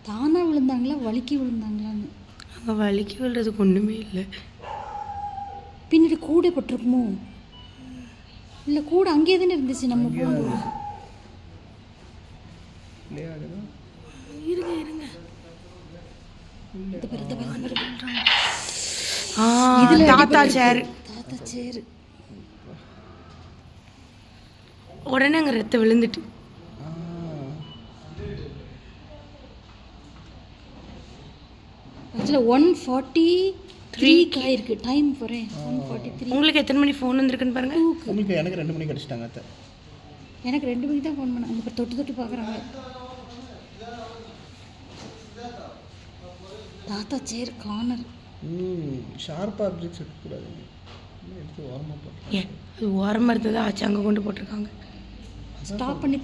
தானாக விழுந்தாங்களா வலிக்கி விழுந்தாங்களான்னு? அங்கே வலிக்கி விழுறதுக்கு ஒன்றுமே இல்லை. பின்னாடி கூட பட்டிருக்குமோ? இல்லை கூட அங்கேயே தானே இருந்துச்சு நம்ம போகும்போது. இருங்க இருங்க. தாத்தா சேரு. தாத்தா சேரு. உடனே அங்கே ரத்தம் விழுந்துட்டு ஆக்சுவலாக 1:43 ஆயிருக்கு டைம். போகிறேன் 1:43. உங்களுக்கு எத்தனை மணி ஃபோன் வந்திருக்குன்னு பாருங்க. உங்களுக்கு எனக்கு 2 மணிக்கு அடிச்சிட்டாங்க அத்தை. எனக்கு 2 மணிக்கு தான் ஃபோன் பண்ணாங்க. இப்போ தொட்டு பார்க்குறாங்க. தாத்தா சேர் கார்னர். ஷார்ப் ஆப்ஜெக்ட்ஸ் எடுக்கக்கூடாது, எடுத்து ஓரமாக போட்டு. அது ஓரமாக இருந்தது ஆச்சு, அங்கே கொண்டு போட்டிருக்காங்க. ஸ்டாப் பண்ணி